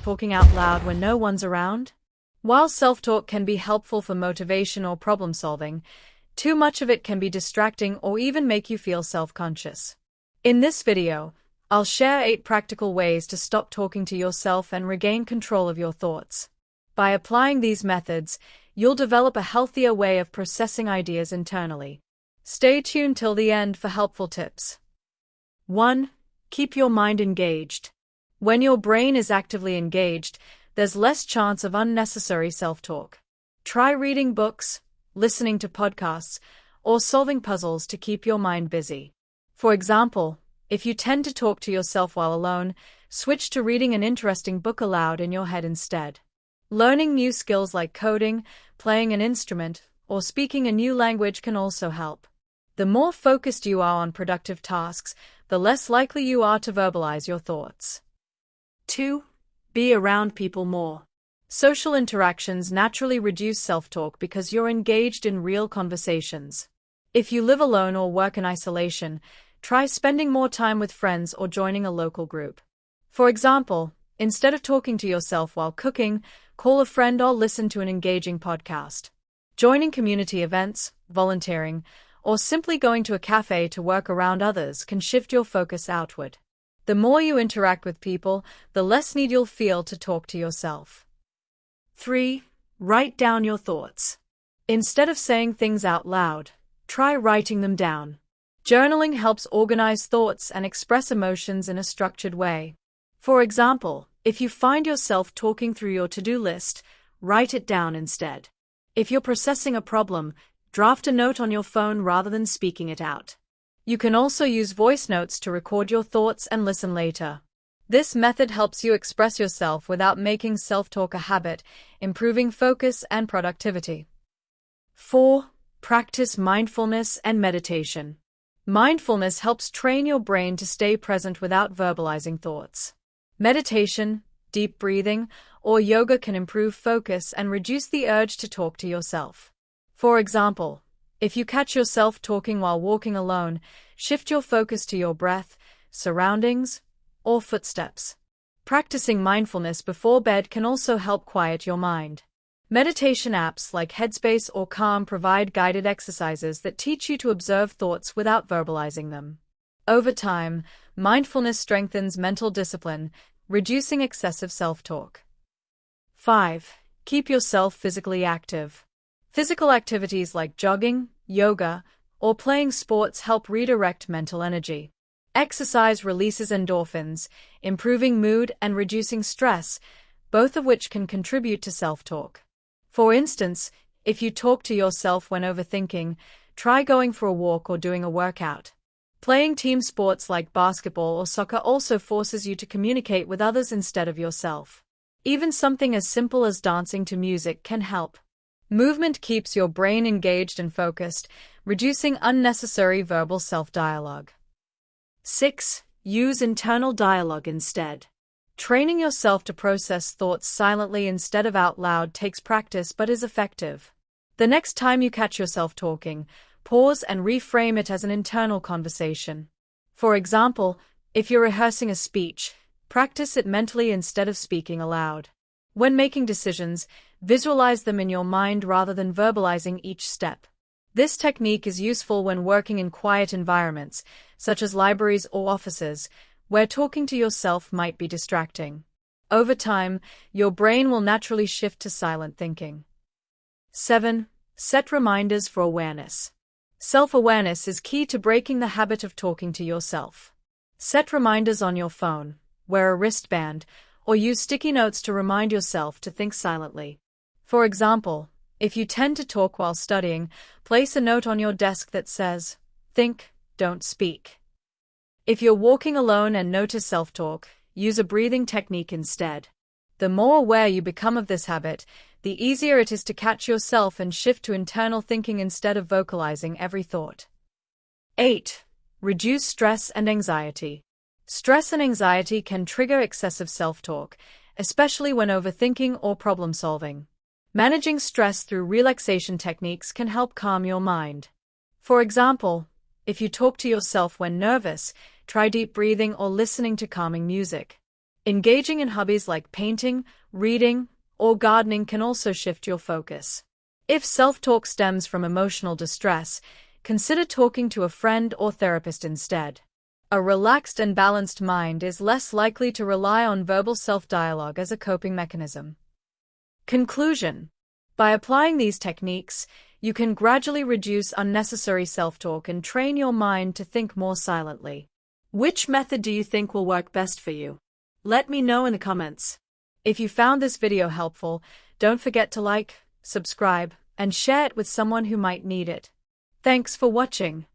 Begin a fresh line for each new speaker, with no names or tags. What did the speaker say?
talking out loud when no one's around? While self-talk can be helpful for motivation or problem-solving, too much of it can be distracting or even make you feel self-conscious. In this video, I'll share 8 practical ways to stop talking to yourself and regain control of your thoughts. By applying these methods, you'll develop a healthier way of processing ideas internally. Stay tuned till the end for helpful tips. 1. Keep your mind engaged. When your brain is actively engaged, there's less chance of unnecessary self-talk. Try reading books, listening to podcasts, or solving puzzles to keep your mind busy. For example, if you tend to talk to yourself while alone, switch to reading an interesting book aloud in your head instead. Learning new skills like coding, playing an instrument, or speaking a new language can also help. The more focused you are on productive tasks, the less likely you are to verbalize your thoughts. 2. Be around people more. Social interactions naturally reduce self-talk because you're engaged in real conversations. If you live alone or work in isolation, try spending more time with friends or joining a local group. For example, instead of talking to yourself while cooking, call a friend or listen to an engaging podcast. Joining community events, volunteering, or simply going to a cafe to work around others can shift your focus outward. The more you interact with people, the less need you'll feel to talk to yourself. 3. Write down your thoughts. Instead of saying things out loud, try writing them down. Journaling helps organize thoughts and express emotions in a structured way. For example, if you find yourself talking through your to-do list, write it down instead. If you're processing a problem, draft a note on your phone rather than speaking it out. You can also use voice notes to record your thoughts and listen later. This method helps you express yourself without making self-talk a habit, improving focus and productivity. 4. Practice mindfulness and meditation. Mindfulness helps train your brain to stay present without verbalizing thoughts. Meditation, deep breathing, or yoga can improve focus and reduce the urge to talk to yourself. For example, if you catch yourself talking while walking alone, shift your focus to your breath, surroundings, or footsteps. Practicing mindfulness before bed can also help quiet your mind. Meditation apps like Headspace or Calm provide guided exercises that teach you to observe thoughts without verbalizing them. Over time, mindfulness strengthens mental discipline, reducing excessive self-talk. 5. Keep yourself physically active. Physical activities like jogging, yoga, or playing sports help redirect mental energy. Exercise releases endorphins, improving mood and reducing stress, both of which can contribute to self-talk. For instance, if you talk to yourself when overthinking, try going for a walk or doing a workout. Playing team sports like basketball or soccer also forces you to communicate with others instead of yourself. Even something as simple as dancing to music can help. Movement keeps your brain engaged and focused, reducing unnecessary verbal self-dialogue. 6. Use internal dialogue instead. Training yourself to process thoughts silently instead of out loud takes practice but is effective. The next time you catch yourself talking, pause and reframe it as an internal conversation. For example, if you're rehearsing a speech, practice it mentally instead of speaking aloud. When making decisions, visualize them in your mind rather than verbalizing each step. This technique is useful when working in quiet environments, such as libraries or offices, where talking to yourself might be distracting. Over time, your brain will naturally shift to silent thinking. 7. Set reminders for awareness. Self-awareness is key to breaking the habit of talking to yourself. Set reminders on your phone, wear a wristband, or use sticky notes to remind yourself to think silently. For example, if you tend to talk while studying, place a note on your desk that says, "Think, don't speak." If you're walking alone and notice self-talk, use a breathing technique instead. The more aware you become of this habit, the easier it is to catch yourself and shift to internal thinking instead of vocalizing every thought. 8. Reduce stress and anxiety. Stress and anxiety can trigger excessive self-talk, especially when overthinking or problem-solving. Managing stress through relaxation techniques can help calm your mind. For example, if you talk to yourself when nervous, try deep breathing or listening to calming music. Engaging in hobbies like painting, reading, or gardening can also shift your focus. If self-talk stems from emotional distress, consider talking to a friend or therapist instead. A relaxed and balanced mind is less likely to rely on verbal self-dialogue as a coping mechanism. Conclusion: by applying these techniques, you can gradually reduce unnecessary self-talk and train your mind to think more silently. Which method do you think will work best for you? Let me know in the comments. If you found this video helpful, don't forget to like, subscribe, and share it with someone who might need it. Thanks for watching.